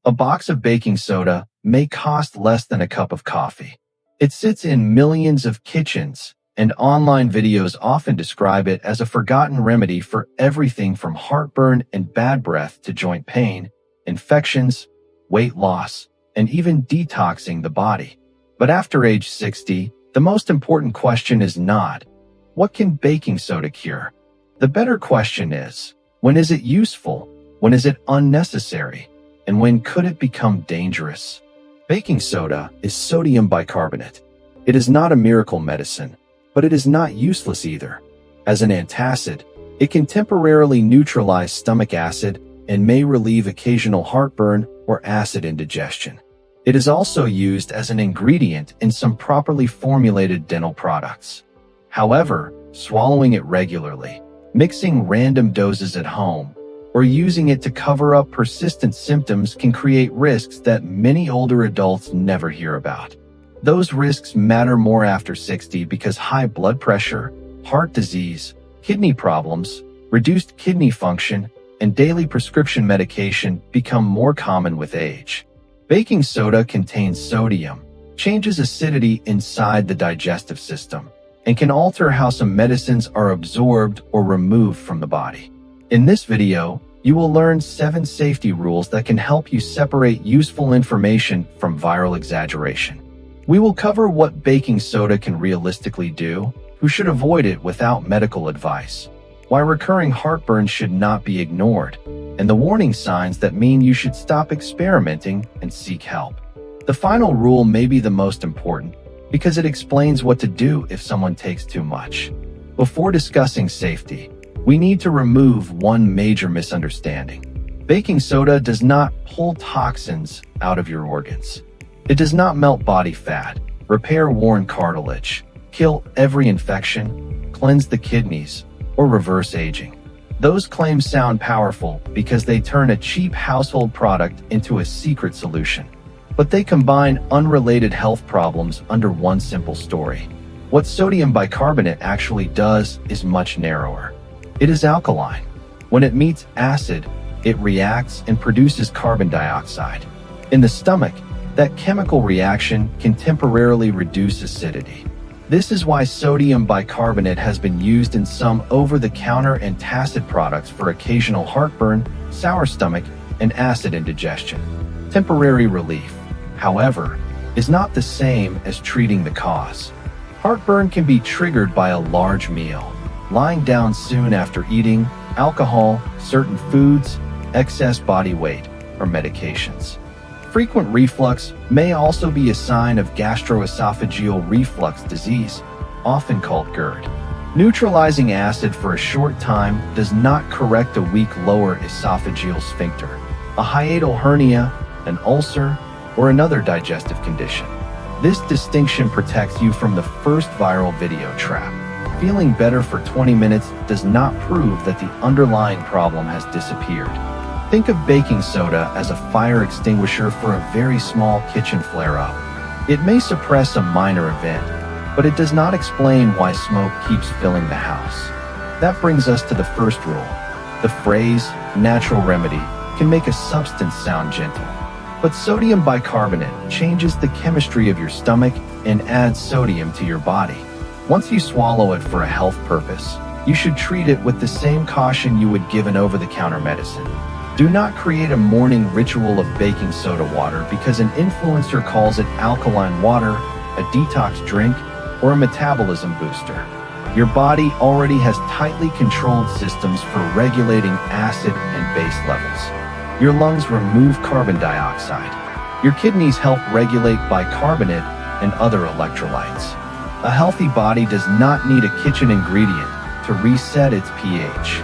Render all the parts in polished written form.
A box of baking soda may cost less than a cup of coffee. It sits in millions of kitchens, and online videos often describe it as a forgotten remedy for everything from heartburn and bad breath to joint pain, infections, weight loss, and even detoxing the body. But after age 60, the most important question is not, what can baking soda cure? The better question is, when is it useful? When is it unnecessary? And when could it become dangerous? Baking soda is sodium bicarbonate. It is not a miracle medicine, but it is not useless either. As an antacid, it can temporarily neutralize stomach acid and may relieve occasional heartburn or acid indigestion. It is also used as an ingredient in some properly formulated dental products. However, swallowing it regularly, mixing random doses at home, or using it to cover up persistent symptoms can create risks that many older adults never hear about. Those risks matter more after 60 because high blood pressure, heart disease, kidney problems, reduced kidney function, and daily prescription medication become more common with age. Baking soda contains sodium, changes acidity inside the digestive system, and can alter how some medicines are absorbed or removed from the body. In this video, you will learn 7 safety rules that can help you separate useful information from viral exaggeration. We will cover what baking soda can realistically do, who should avoid it without medical advice, why recurring heartburn should not be ignored, and the warning signs that mean you should stop experimenting and seek help. The final rule may be the most important because it explains what to do if someone takes too much. Before discussing safety, we need to remove one major misunderstanding. Baking soda does not pull toxins out of your organs. It does not melt body fat, repair worn cartilage, kill every infection, cleanse the kidneys, or reverse aging. Those claims sound powerful because they turn a cheap household product into a secret solution. But they combine unrelated health problems under one simple story. What sodium bicarbonate actually does is much narrower. It is alkaline. When it meets acid, it reacts and produces carbon dioxide. In the stomach, that chemical reaction can temporarily reduce acidity. This is why sodium bicarbonate has been used in some over-the-counter antacid products for occasional heartburn, sour stomach, and acid indigestion. Temporary relief, however, is not the same as treating the cause. Heartburn can be triggered by a large meal, lying down soon after eating, alcohol, certain foods, excess body weight, or medications. Frequent reflux may also be a sign of gastroesophageal reflux disease, often called GERD. Neutralizing acid for a short time does not correct a weak lower esophageal sphincter, a hiatal hernia, an ulcer, or another digestive condition. This distinction protects you from the first viral video trap. Feeling better for 20 minutes does not prove that the underlying problem has disappeared. Think of baking soda as a fire extinguisher for a very small kitchen flare-up. It may suppress a minor event, but it does not explain why smoke keeps filling the house. That brings us to the first rule. The phrase, natural remedy, can make a substance sound gentle. But sodium bicarbonate changes the chemistry of your stomach and adds sodium to your body. Once you swallow it for a health purpose, you should treat it with the same caution you would give an over-the-counter medicine. Do not create a morning ritual of baking soda water because an influencer calls it alkaline water, a detox drink, or a metabolism booster. Your body already has tightly controlled systems for regulating acid and base levels. Your lungs remove carbon dioxide. Your kidneys help regulate bicarbonate and other electrolytes. A healthy body does not need a kitchen ingredient to reset its pH.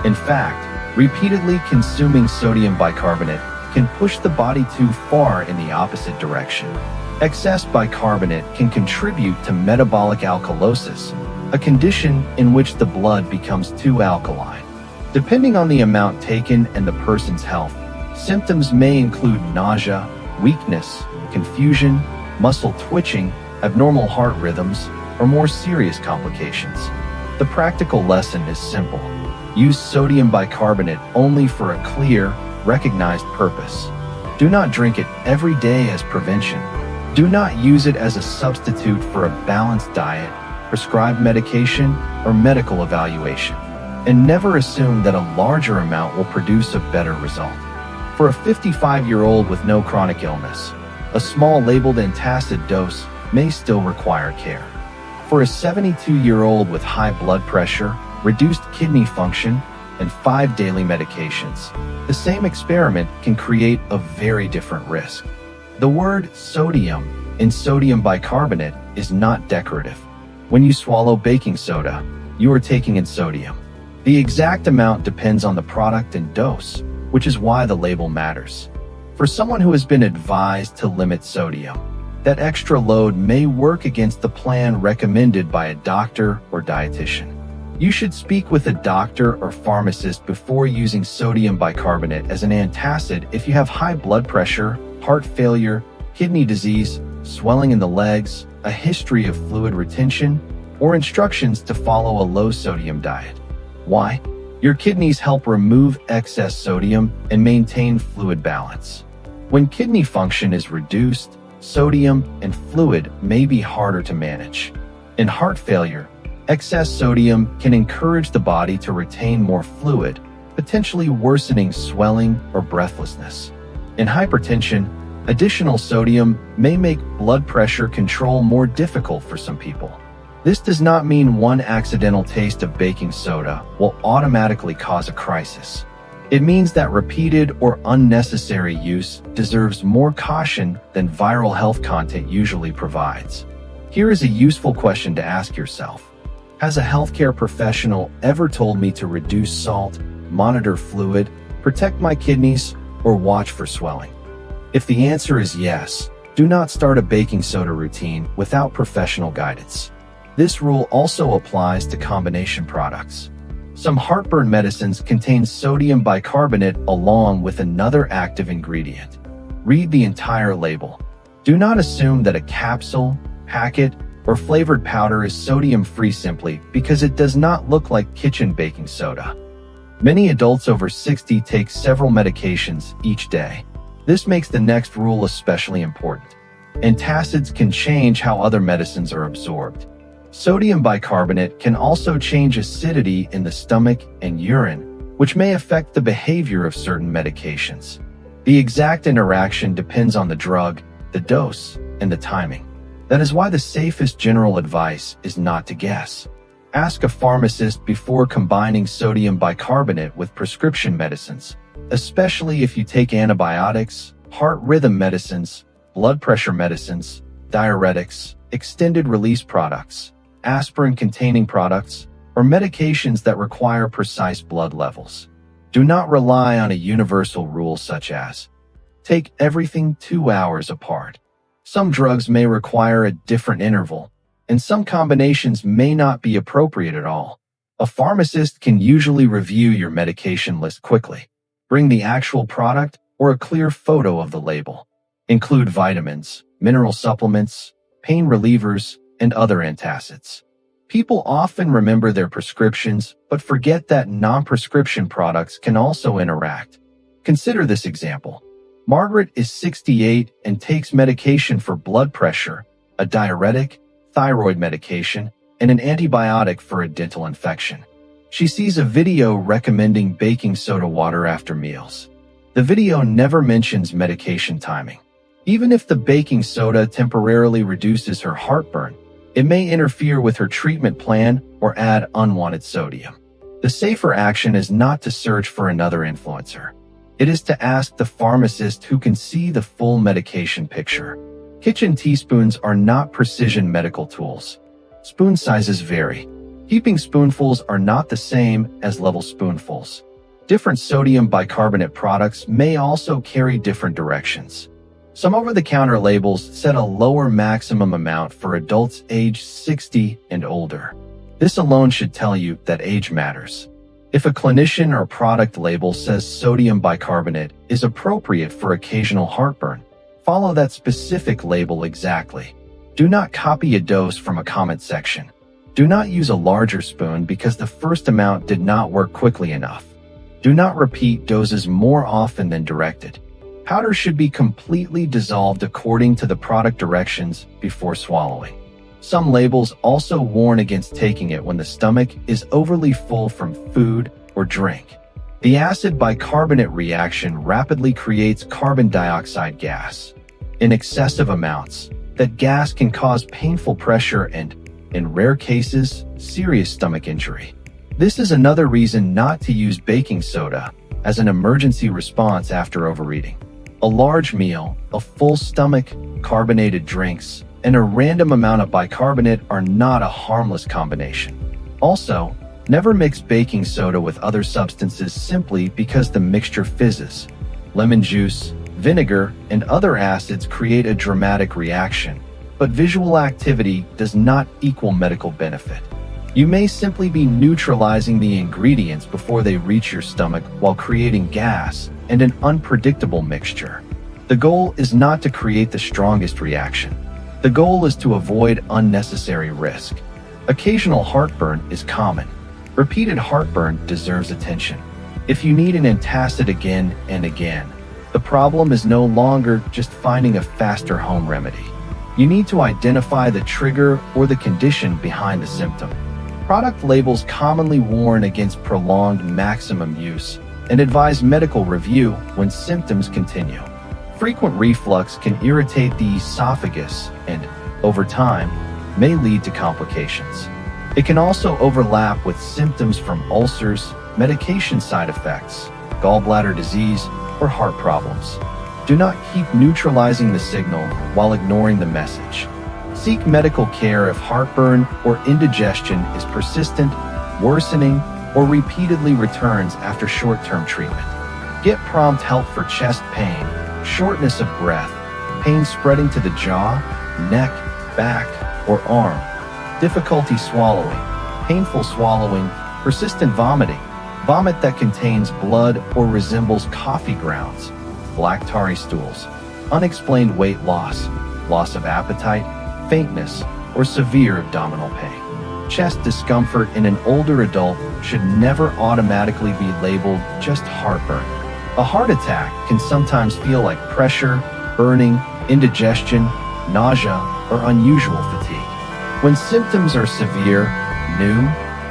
In fact, repeatedly consuming sodium bicarbonate can push the body too far in the opposite direction. Excess bicarbonate can contribute to metabolic alkalosis, a condition in which the blood becomes too alkaline. Depending on the amount taken and the person's health, symptoms may include nausea, weakness, confusion, muscle twitching, abnormal heart rhythms, or more serious complications. The practical lesson is simple. Use sodium bicarbonate only for a clear, recognized purpose. Do not drink it every day as prevention. Do not use it as a substitute for a balanced diet, prescribed medication, or medical evaluation. And never assume that a larger amount will produce a better result. For a 55-year-old with no chronic illness, a small labeled antacid dose may still require care. For a 72-year-old with high blood pressure, reduced kidney function, and 5 daily medications, the same experiment can create a very different risk. The word sodium in sodium bicarbonate is not decorative. When you swallow baking soda, you are taking in sodium. The exact amount depends on the product and dose, which is why the label matters. For someone who has been advised to limit sodium, that extra load may work against the plan recommended by a doctor or dietitian. You should speak with a doctor or pharmacist before using sodium bicarbonate as an antacid if you have high blood pressure, heart failure, kidney disease, swelling in the legs, a history of fluid retention, or instructions to follow a low-sodium diet. Why? Your kidneys help remove excess sodium and maintain fluid balance. When kidney function is reduced, sodium and fluid may be harder to manage. In heart failure, excess sodium can encourage the body to retain more fluid, potentially worsening swelling or breathlessness. In hypertension, additional sodium may make blood pressure control more difficult for some people. This does not mean one accidental taste of baking soda will automatically cause a crisis. It means that repeated or unnecessary use deserves more caution than viral health content usually provides. Here is a useful question to ask yourself. Has a healthcare professional ever told me to reduce salt, monitor fluid, protect my kidneys, or watch for swelling? If the answer is yes, do not start a baking soda routine without professional guidance. This rule also applies to combination products. Some heartburn medicines contain sodium bicarbonate along with another active ingredient. Read the entire label. Do not assume that a capsule, packet, or flavored powder is sodium-free simply because it does not look like kitchen baking soda. Many adults over 60 take several medications each day. This makes the next rule especially important. Antacids can change how other medicines are absorbed. Sodium bicarbonate can also change acidity in the stomach and urine, which may affect the behavior of certain medications. The exact interaction depends on the drug, the dose, and the timing. That is why the safest general advice is not to guess. Ask a pharmacist before combining sodium bicarbonate with prescription medicines, especially if you take antibiotics, heart rhythm medicines, blood pressure medicines, diuretics, extended-release products, aspirin-containing products, or medications that require precise blood levels. Do not rely on a universal rule such as, take everything 2 hours apart. Some drugs may require a different interval, and some combinations may not be appropriate at all. A pharmacist can usually review your medication list quickly. Bring the actual product or a clear photo of the label. Include vitamins, mineral supplements, pain relievers, and other antacids. People often remember their prescriptions, but forget that non-prescription products can also interact. Consider this example. Margaret is 68 and takes medication for blood pressure, a diuretic, thyroid medication, and an antibiotic for a dental infection. She sees a video recommending baking soda water after meals. The video never mentions medication timing. Even if the baking soda temporarily reduces her heartburn, it may interfere with her treatment plan or add unwanted sodium. The safer action is not to search for another influencer. It is to ask the pharmacist who can see the full medication picture. Kitchen teaspoons are not precision medical tools. Spoon sizes vary. Heaping spoonfuls are not the same as level spoonfuls. Different sodium bicarbonate products may also carry different directions. Some over-the-counter labels set a lower maximum amount for adults aged 60 and older. This alone should tell you that age matters. If a clinician or product label says sodium bicarbonate is appropriate for occasional heartburn, follow that specific label exactly. Do not copy a dose from a comment section. Do not use a larger spoon because the first amount did not work quickly enough. Do not repeat doses more often than directed. Powder should be completely dissolved according to the product directions before swallowing. Some labels also warn against taking it when the stomach is overly full from food or drink. The acid bicarbonate reaction rapidly creates carbon dioxide gas. In excessive amounts, that gas can cause painful pressure and, in rare cases, serious stomach injury. This is another reason not to use baking soda as an emergency response after overeating. A large meal, a full stomach, carbonated drinks, and a random amount of bicarbonate are not a harmless combination. Also, never mix baking soda with other substances simply because the mixture fizzes. Lemon juice, vinegar, and other acids create a dramatic reaction, but visual activity does not equal medical benefit. You may simply be neutralizing the ingredients before they reach your stomach while creating gas and an unpredictable mixture. The goal is not to create the strongest reaction. The goal is to avoid unnecessary risk. Occasional heartburn is common. Repeated heartburn deserves attention. If you need an antacid again and again, the problem is no longer just finding a faster home remedy. You need to identify the trigger or the condition behind the symptom. Product labels commonly warn against prolonged maximum use and advise medical review when symptoms continue. Frequent reflux can irritate the esophagus and, over time, may lead to complications. It can also overlap with symptoms from ulcers, medication side effects, gallbladder disease, or heart problems. Do not keep neutralizing the signal while ignoring the message. Seek medical care if heartburn or indigestion is persistent, worsening, or repeatedly returns after short-term treatment. Get prompt help for chest pain, shortness of breath, pain spreading to the jaw, neck, back, or arm, difficulty swallowing, painful swallowing, persistent vomiting, vomit that contains blood or resembles coffee grounds, black tarry stools, unexplained weight loss, loss of appetite, faintness, or severe abdominal pain. Chest discomfort in an older adult should never automatically be labeled just heartburn. A heart attack can sometimes feel like pressure, burning, indigestion, nausea, or unusual fatigue. When symptoms are severe, new,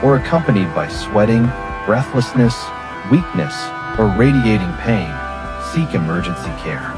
or accompanied by sweating, breathlessness, weakness, or radiating pain, seek emergency care.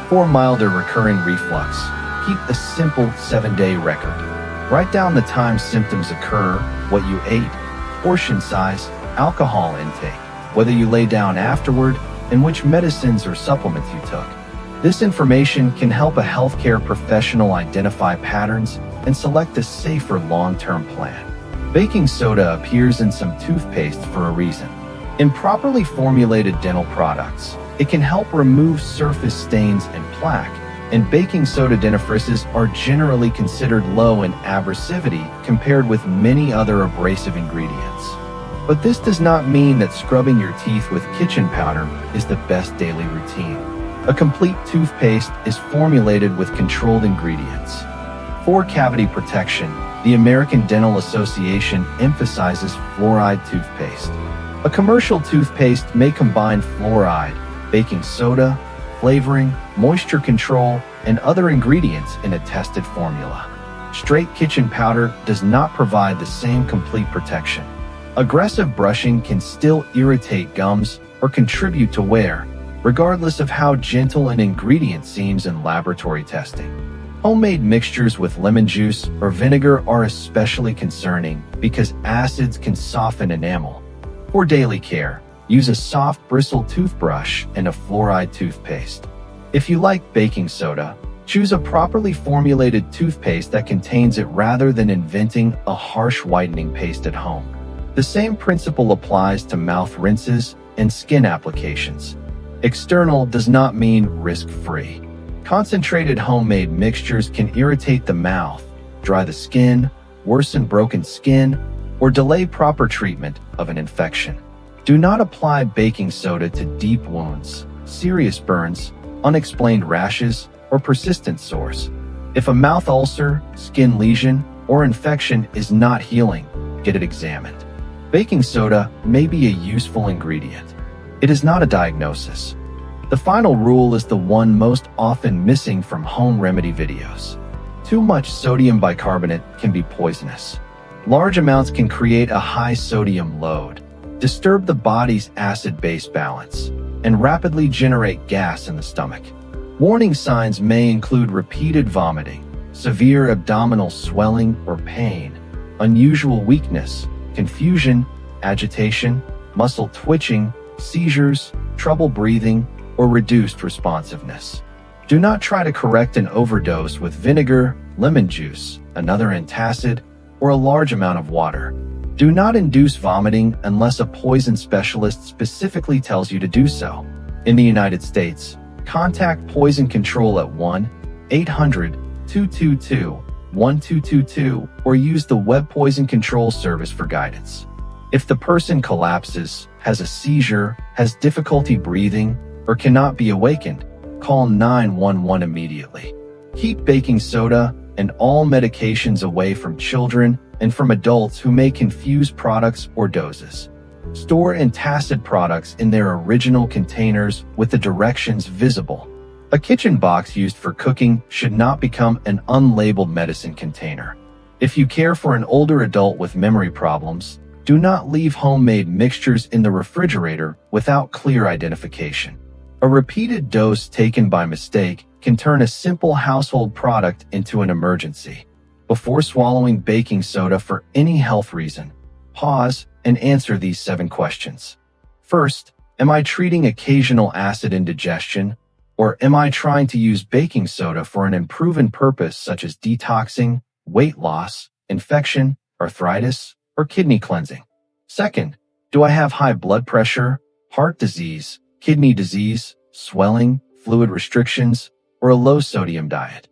For milder recurring reflux, keep a simple 7-day record. Write down the time symptoms occur, what you ate, portion size, alcohol intake, whether you lay down afterward, and which medicines or supplements you took. This information can help a healthcare professional identify patterns and select a safer long-term plan. Baking soda appears in some toothpaste for a reason. In properly formulated dental products, it can help remove surface stains and plaque, and baking soda dentifrices are generally considered low in abrasivity compared with many other abrasive ingredients. But this does not mean that scrubbing your teeth with kitchen powder is the best daily routine. A complete toothpaste is formulated with controlled ingredients. For cavity protection, the American Dental Association emphasizes fluoride toothpaste. A commercial toothpaste may combine fluoride, baking soda, flavoring, moisture control, and other ingredients in a tested formula. Straight kitchen powder does not provide the same complete protection. Aggressive brushing can still irritate gums or contribute to wear, regardless of how gentle an ingredient seems in laboratory testing. Homemade mixtures with lemon juice or vinegar are especially concerning because acids can soften enamel. For daily care, use a soft bristle toothbrush and a fluoride toothpaste. If you like baking soda, choose a properly formulated toothpaste that contains it rather than inventing a harsh whitening paste at home. The same principle applies to mouth rinses and skin applications. External does not mean risk-free. Concentrated homemade mixtures can irritate the mouth, dry the skin, worsen broken skin, or delay proper treatment of an infection. Do not apply baking soda to deep wounds, serious burns, unexplained rashes, or persistent sores. If a mouth ulcer, skin lesion, or infection is not healing, get it examined. Baking soda may be a useful ingredient. It is not a diagnosis. The final rule is the one most often missing from home remedy videos. Too much sodium bicarbonate can be poisonous. Large amounts can create a high sodium load, disturb the body's acid-base balance, and rapidly generate gas in the stomach. Warning signs may include repeated vomiting, severe abdominal swelling or pain, unusual weakness, confusion, agitation, muscle twitching, seizures, trouble breathing, or reduced responsiveness. Do not try to correct an overdose with vinegar, lemon juice, another antacid, or a large amount of water. Do not induce vomiting unless a poison specialist specifically tells you to do so. In the United States, contact poison control at 1-800-222-1222 or use the Web Poison Control Service for guidance. If the person collapses, has a seizure, has difficulty breathing, or cannot be awakened, call 911 immediately. Keep baking soda and all medications away from children and from adults who may confuse products or doses. Store antacid products in their original containers with the directions visible. A kitchen box used for cooking should not become an unlabeled medicine container. If you care for an older adult with memory problems, do not leave homemade mixtures in the refrigerator without clear identification. A repeated dose taken by mistake can turn a simple household product into an emergency. Before swallowing baking soda for any health reason, pause and answer these 7 questions. First, am I treating occasional acid indigestion, or am I trying to use baking soda for an unproven purpose such as detoxing, weight loss, infection, arthritis, or kidney cleansing? Second, do I have high blood pressure, heart disease, kidney disease, swelling, fluid restrictions, or a low-sodium diet?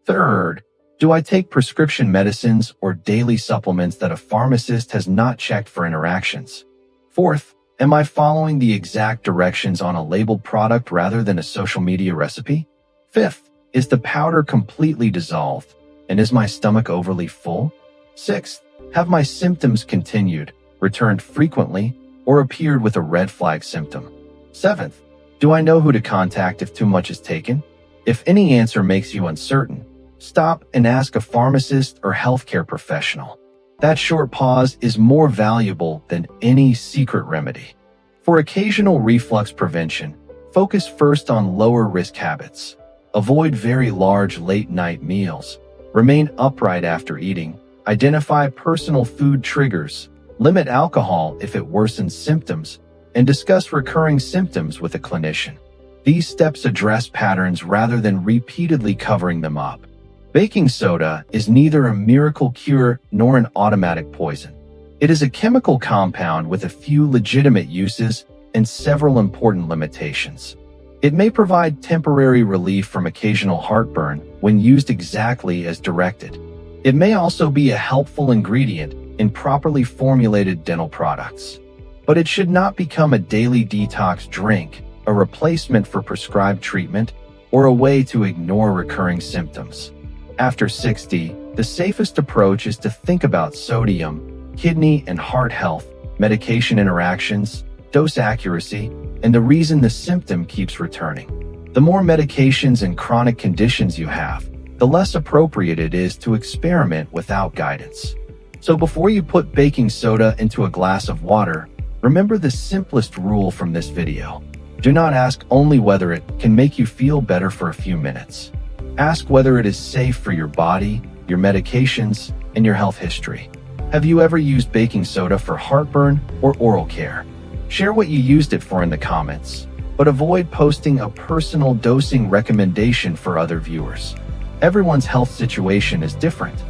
Third, do I take prescription medicines or daily supplements that a pharmacist has not checked for interactions? Fourth, am I following the exact directions on a labeled product rather than a social media recipe? Fifth, is the powder completely dissolved, and is my stomach overly full? Sixth, have my symptoms continued, returned frequently, or appeared with a red flag symptom? Seventh, do I know who to contact if too much is taken? If any answer makes you uncertain, stop and ask a pharmacist or healthcare professional. That short pause is more valuable than any secret remedy. For occasional reflux prevention, focus first on lower-risk habits. Avoid very large late-night meals. Remain upright after eating. Identify personal food triggers. Limit alcohol if it worsens symptoms, and discuss recurring symptoms with a clinician. These steps address patterns rather than repeatedly covering them up. Baking soda is neither a miracle cure nor an automatic poison. It is a chemical compound with a few legitimate uses and several important limitations. It may provide temporary relief from occasional heartburn when used exactly as directed. It may also be a helpful ingredient in properly formulated dental products. But it should not become a daily detox drink, a replacement for prescribed treatment, or a way to ignore recurring symptoms. After 60, the safest approach is to think about sodium, kidney and heart health, medication interactions, dose accuracy, and the reason the symptom keeps returning. The more medications and chronic conditions you have, the less appropriate it is to experiment without guidance. So before you put baking soda into a glass of water, remember the simplest rule from this video. Do not ask only whether it can make you feel better for a few minutes. Ask whether it is safe for your body, your medications, and your health history. Have you ever used baking soda for heartburn or oral care? Share what you used it for in the comments, but avoid posting a personal dosing recommendation for other viewers. Everyone's health situation is different.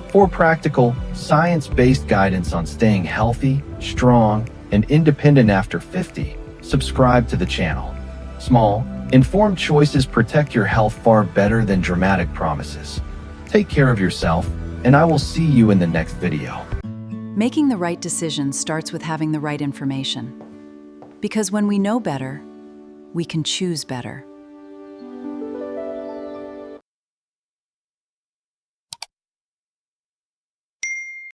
For practical, science-based guidance on staying healthy, strong, and independent after 50, subscribe to the channel. Small, informed choices protect your health far better than dramatic promises. Take care of yourself, and I will see you in the next video. Making the right decision starts with having the right information. Because when we know better, we can choose better.